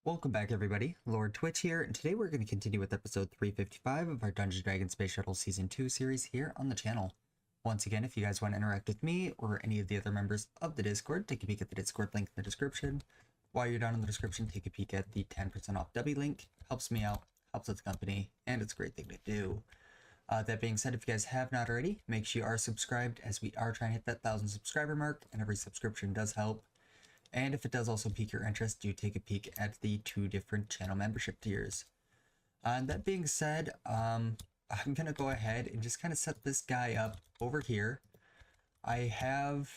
Welcome back everybody, Lord Twitch here, and today we're going to continue with episode 355 of our Dungeons & Dragons Space Shuttle Season 2 series here on the channel. Once again, if you guys want to interact with me or any of the other members of the Discord, take a peek at the Discord link in the description. While you're down in the description, take a peek at the 10% off W link. Helps me out, helps with the company, and it's a great thing to do. That being said, if you guys have not already, make sure you are subscribed as we are trying to hit that 1,000 subscriber mark, and every subscription does help. And if it does also pique your interest, do take a peek at the 2 different channel membership tiers. And that being said, I'm going to go ahead and just kind of set this guy up over here. I have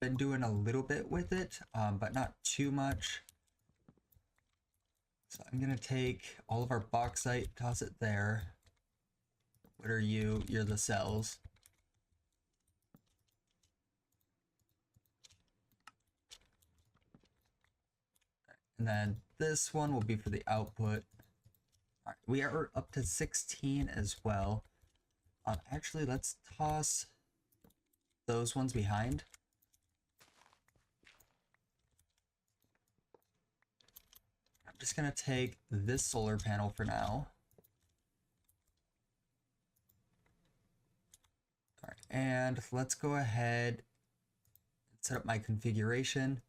been doing a little bit with it, but not too much. So I'm going to take all of our bauxite, toss it there. What are you? You're the cells. And then this one will be for the output. All right, we are up to 16 as well. Actually, let's toss those ones behind. I'm just going to take this solar panel for now. All right, and let's go ahead and set up my configuration.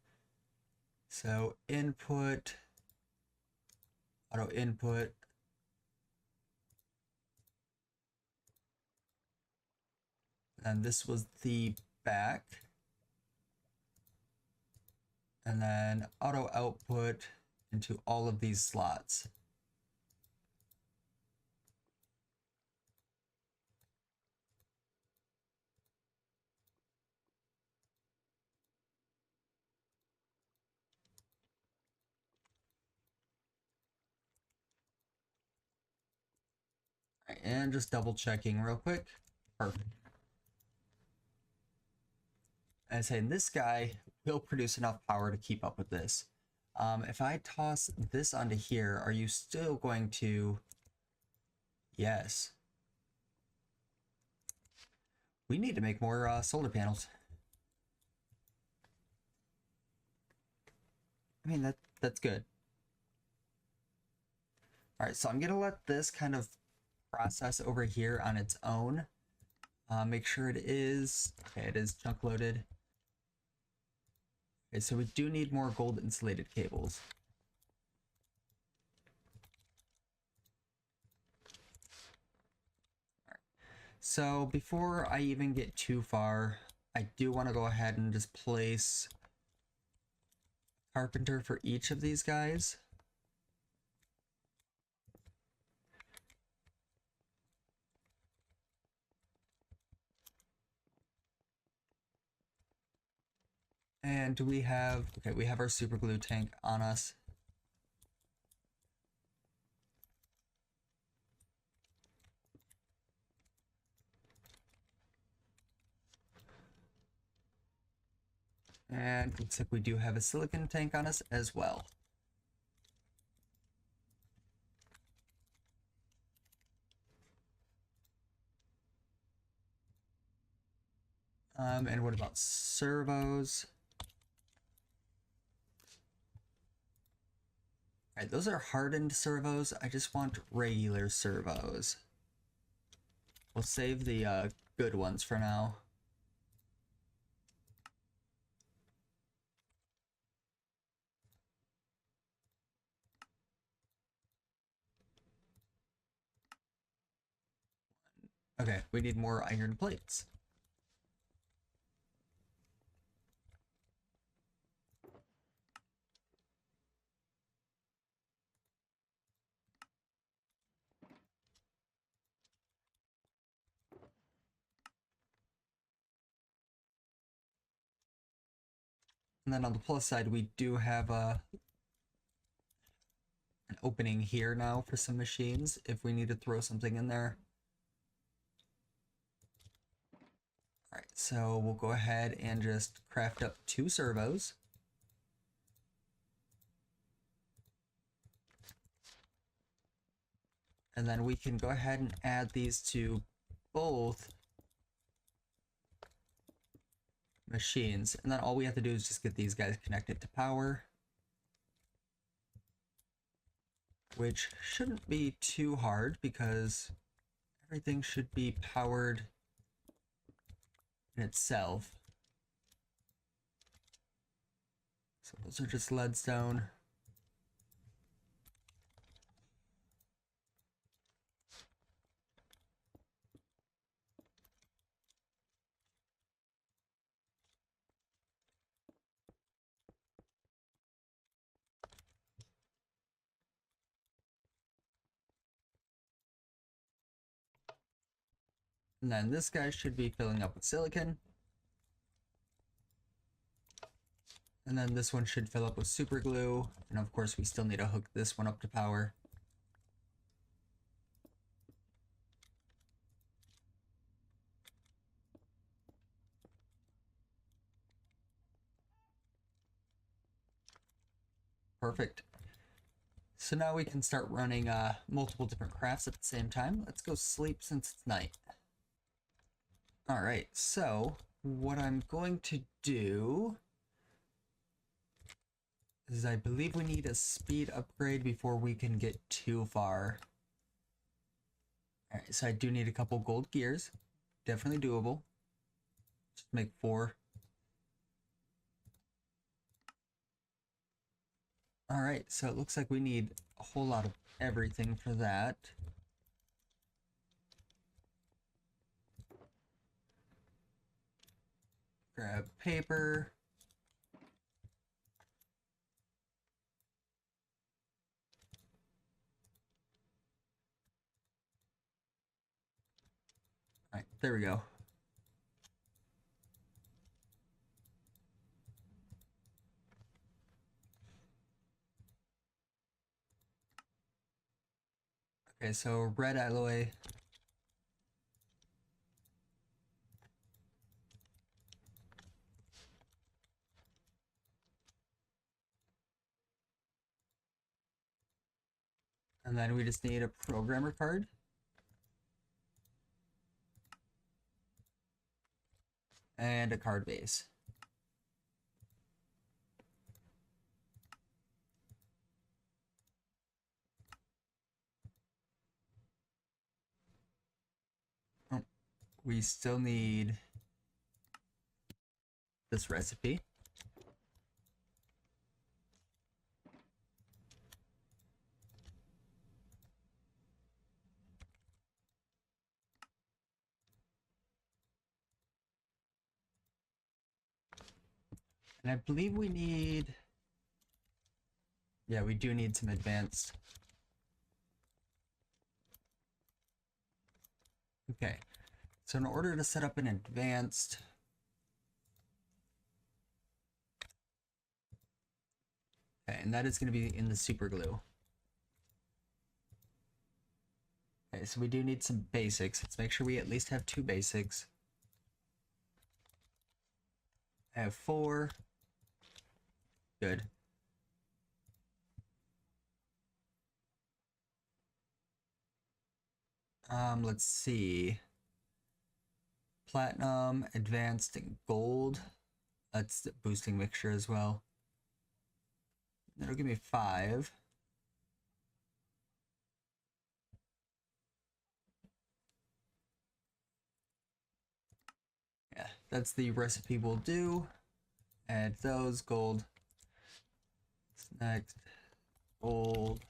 So input, auto input, and this was the back, and then auto output into all of these slots. And just double checking real quick. Perfect. And saying this guy will produce enough power to keep up with this. If I toss this onto here, are you still going to? Yes. We need to make more solar panels. I mean, that's good. All right, so I'm gonna let this kind of process over here on its own. Make sure it is, okay, it is chunk loaded. Okay, so we do need more gold insulated cables. All right. So before I even get too far, I do want to go ahead and just place carpenter for each of these guys. And do we have, okay, we have our super glue tank on us. And looks like we do have a silicon tank on us as well. And what about servos? All right, those are hardened servos. I just want regular servos. We'll save the good ones for now. Okay, we need more iron plates. And then on the plus side, we do have an opening here now for some machines if we need to throw something in there. All right, so we'll go ahead and just craft up 2 servos. And then we can go ahead and add these to both machines. And then all we have to do is just get these guys connected to power. which shouldn't be too hard because everything should be powered in itself. So those are just leadstone. And then this guy should be filling up with silicon. And then this one should fill up with super glue. And of course we still need to hook this one up to power. Perfect. So now we can start running multiple different crafts at the same time. Let's go sleep since it's night. Alright, so what I'm going to do is I believe we need a speed upgrade before we can get too far. Alright, so I do need a couple gold gears. Definitely doable. Just make 4. Alright, so it looks like we need a whole lot of everything for that. Grab paper. Alright, there we go. Okay, so red alloy. And then we just need a programmer card. And a card base. Oh, we still need this recipe. And I believe we need... Yeah, we do need some advanced. Okay, so in order to set up an advanced... Okay, and that is going to be in the super glue. Okay, so we do need some basics. Let's make sure we at least have 2 basics. I have 4. Good. Let's see. Platinum, advanced, and gold. That's the boosting mixture as well. That'll give me 5. Yeah, that's the recipe we'll do. Add those, gold. Next, gold.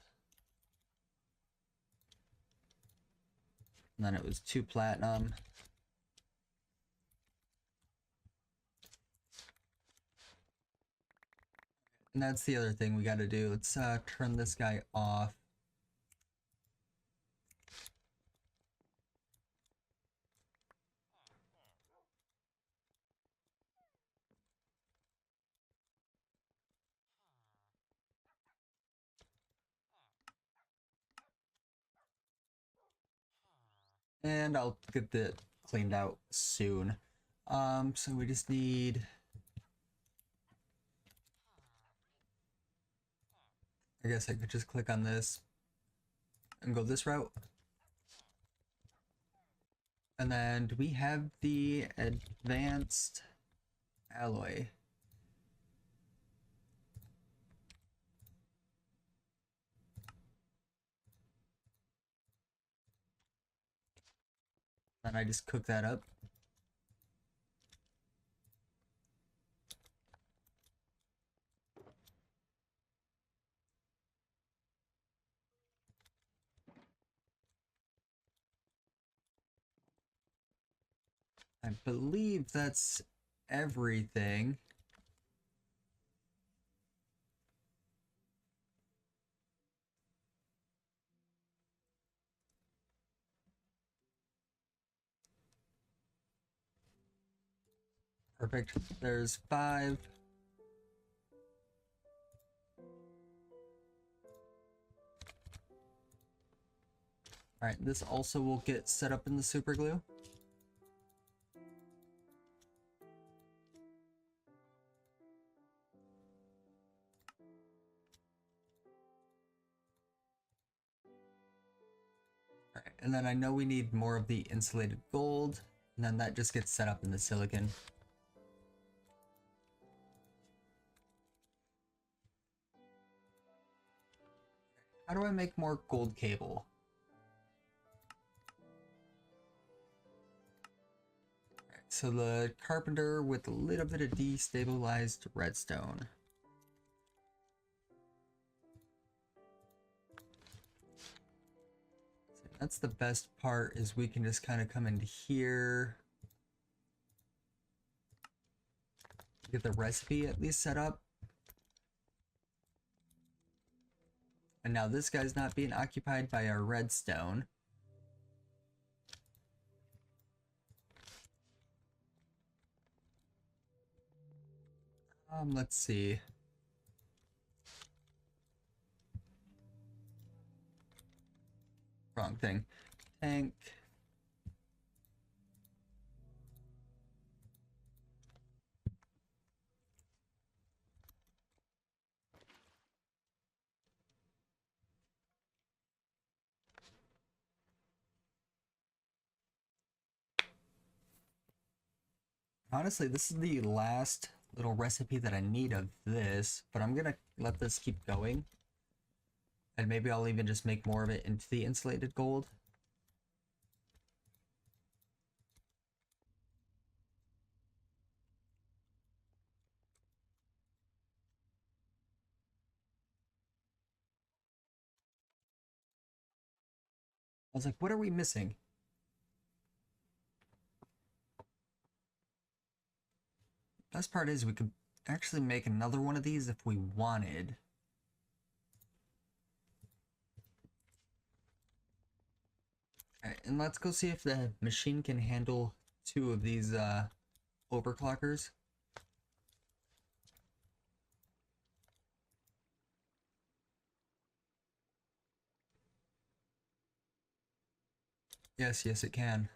And then it was 2 platinum. And that's the other thing we got to do. Let's turn this guy off. And I'll get that cleaned out soon. So we just need... I guess I could just click on this and go this route. And then do we have the advanced alloy? And I just cook that up. I believe that's everything. Perfect. There's 5. Alright, this also will get set up in the super glue. Alright, and then I know we need more of the insulated gold, and then that just gets set up in the silicon. How do I make more gold cable? Alright, so the carpenter with a little bit of destabilized redstone. So that's the best part, is we can just kind of come into here, get the recipe at least set up. And now this guy's not being occupied by our redstone. Let's see. Wrong thing. Tank. Honestly, this is the last little recipe that I need of this, but I'm gonna let this keep going. And maybe I'll even just make more of it into the insulated gold. I was like, what are we missing? Best part is we could actually make another one of these if we wanted. Alright, and let's go see if the machine can handle 2 of these overclockers. Yes, yes it can.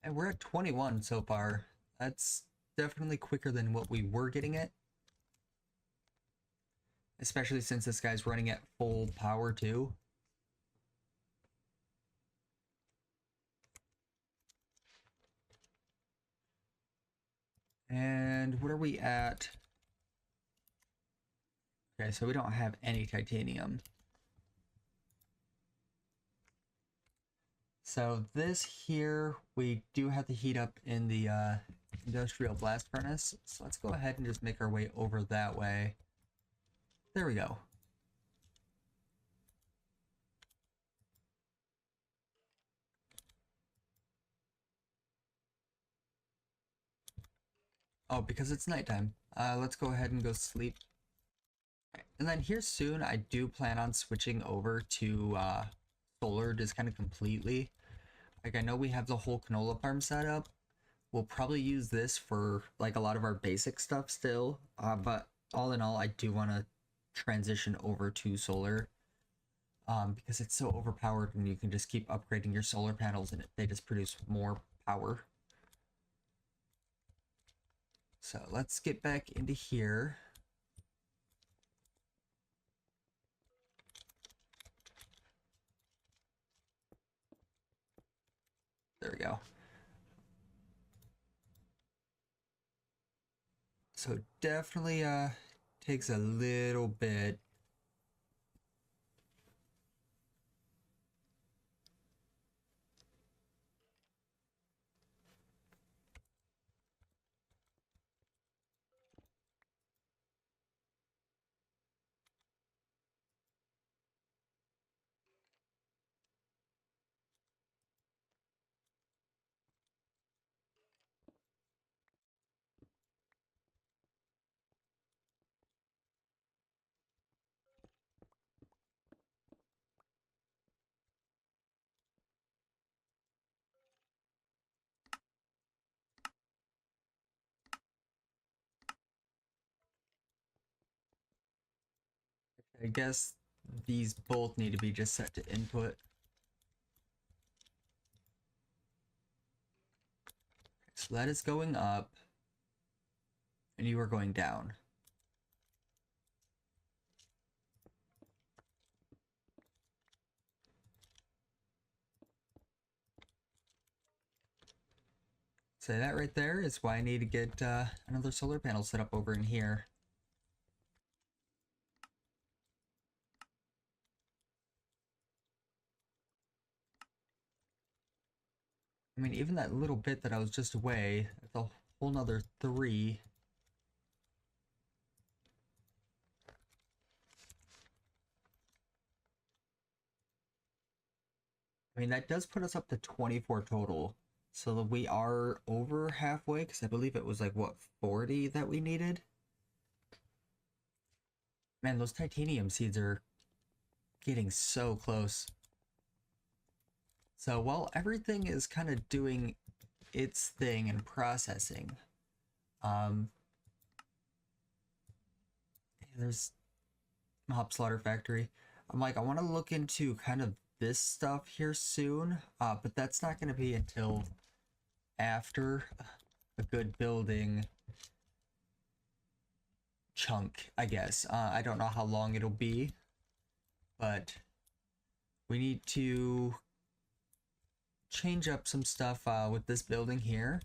And we're at 21 so far. That's definitely quicker than what we were getting it. Especially since this guy's running at full power too. And what are we at? Okay, so we don't have any titanium. So this here, we do have to heat up in the industrial blast furnace. So let's go ahead and just make our way over that way. There we go. Oh, because it's nighttime. Let's go ahead and go sleep. And then here soon, I do plan on switching over to solar just kind of completely. Like, I know we have the whole canola farm set up. We'll probably use this for like a lot of our basic stuff still. But all in all, I do want to transition over to solar. Because it's so overpowered and you can just keep upgrading your solar panels and they just produce more power. So let's get back into here. There we go. So definitely takes a little bit. I guess these both need to be just set to input. So that is going up, and you are going down. So that right there is why I need to get another solar panel set up over in here. I mean, even that little bit that I was just away, that's a whole nother 3. I mean, that does put us up to 24 total. So we are over halfway, because I believe it was like, what, 40 that we needed? Man, those titanium seeds are getting so close. So while everything is kind of doing its thing and processing, there's Hop Slaughter Factory. I'm like, I want to look into kind of this stuff here soon, but that's not going to be until after a good building chunk, I guess. I don't know how long it'll be, but we need to change up some stuff with this building here.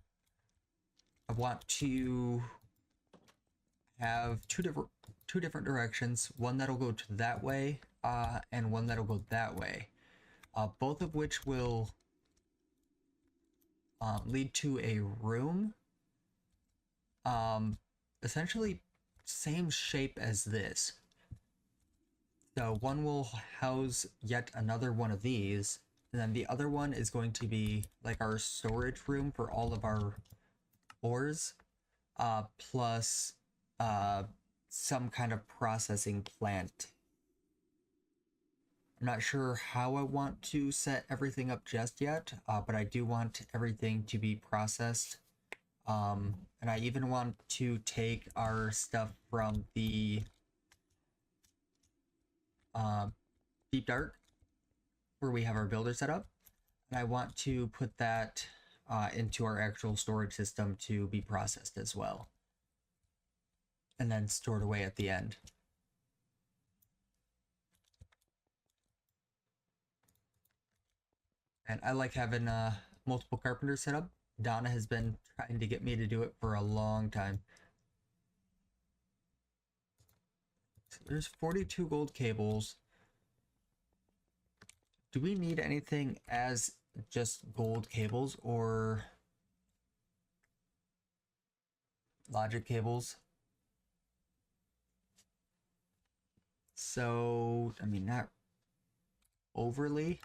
I want to have two different directions, one that'll go to that way and one that'll go that way, both of which will lead to a room, essentially same shape as this. So one will house yet another one of these, and then the other one is going to be like our storage room for all of our ores, plus some kind of processing plant. I'm not sure how I want to set everything up just yet, but I do want everything to be processed. And I even want to take our stuff from the Deep Dark, where we have our builder set up, and I want to put that into our actual storage system to be processed as well, and then stored away at the end. And I like having multiple carpenters set up. Donna has been trying to get me to do it for a long time. So there's 42 gold cables. Do we need anything as just gold cables or logic cables? So, I mean, not overly.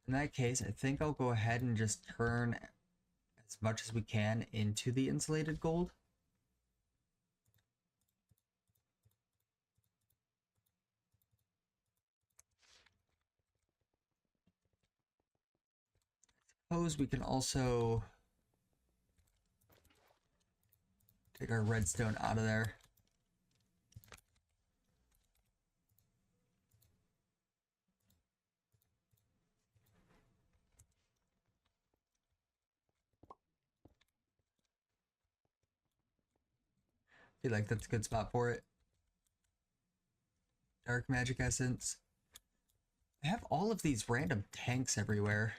In that case, I think I'll go ahead and just turn as much as we can into the insulated gold. I suppose we can also take our redstone out of there. I feel like that's a good spot for it. Dark magic essence. I have all of these random tanks everywhere.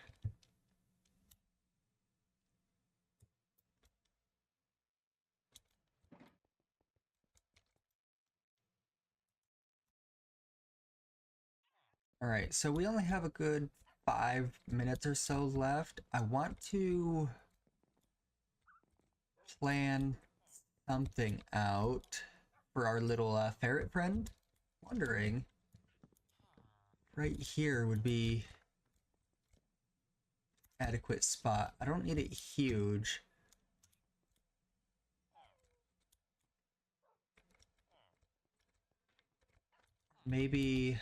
Alright, so we only have a good 5 minutes or so left. I want to plan something out for our little ferret friend. Wondering, right here would be adequate spot. I don't need it huge. Maybe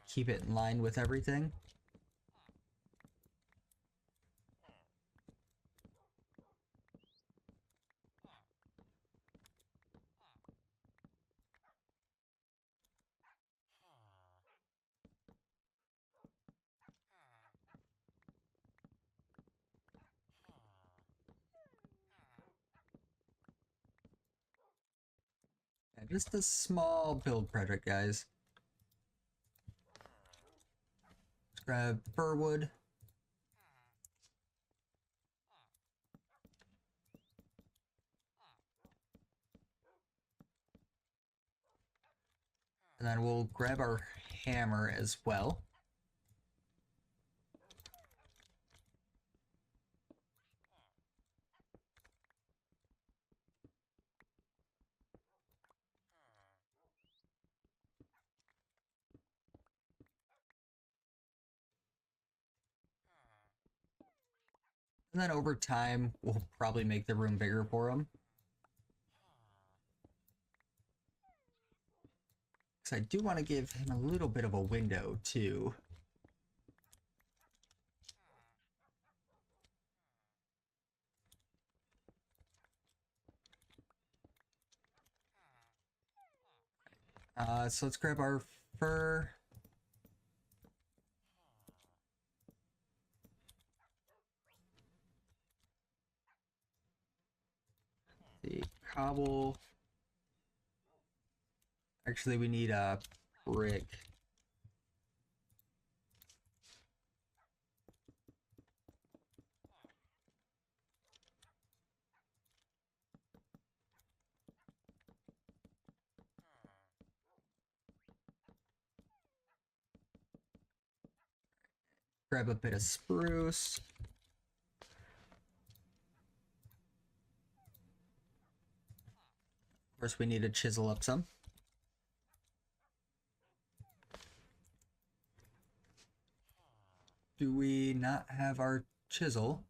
keep it in line with everything. Yeah, just a small build project, guys. Let's grab firwood. And then we'll grab our hammer as well. And then over time, we'll probably make the room bigger for him. Because I do want to give him a little bit of a window, too. So let's grab our fur. The cobble. Actually, we need a brick. Grab a bit of spruce. Of course, we need to chisel up some. Do we not have our chisel?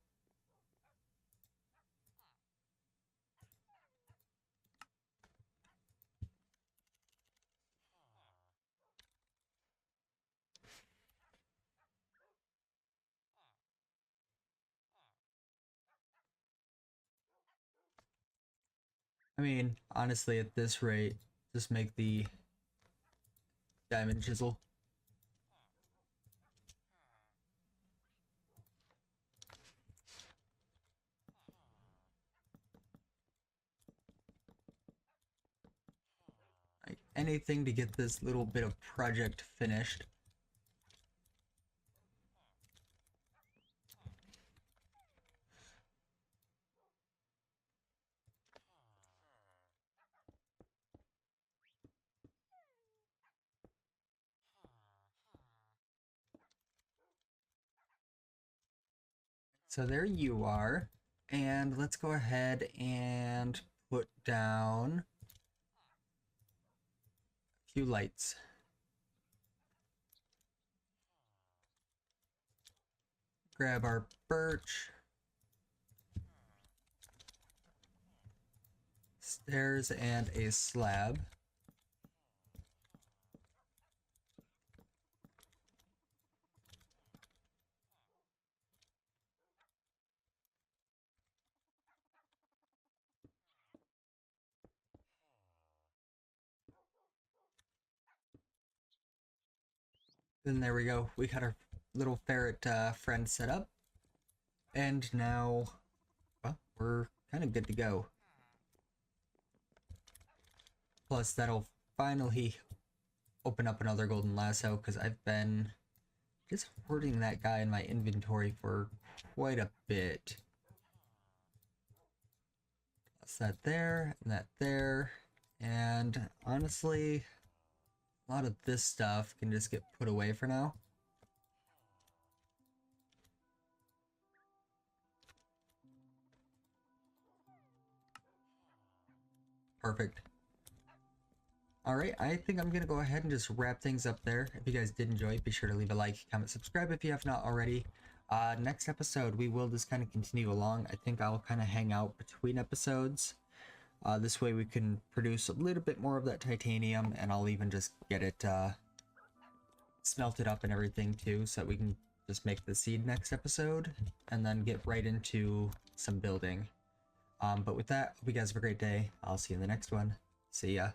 I mean, honestly, at this rate, just make the diamond chisel. Like, anything to get this little bit of project finished. So there you are. And let's go ahead and put down a few lights. Grab our birch. Stairs and a slab. And there we go. We got our little ferret friend set up. And now, well, we're kind of good to go. Plus, that'll finally open up another golden lasso, because I've been just hoarding that guy in my inventory for quite a bit. That's that there, and that there. And honestly, a lot of this stuff can just get put away for now. Perfect. Alright, I think I'm going to go ahead and just wrap things up there. If you guys did enjoy, be sure to leave a like, comment, subscribe if you have not already. Next episode, we will just kind of continue along. I think I'll kind of hang out between episodes. This way we can produce a little bit more of that titanium, and I'll even just get it smelted up and everything too, so that we can just make the seed next episode, and then get right into some building. But with that, hope you guys have a great day. I'll see you in the next one. See ya.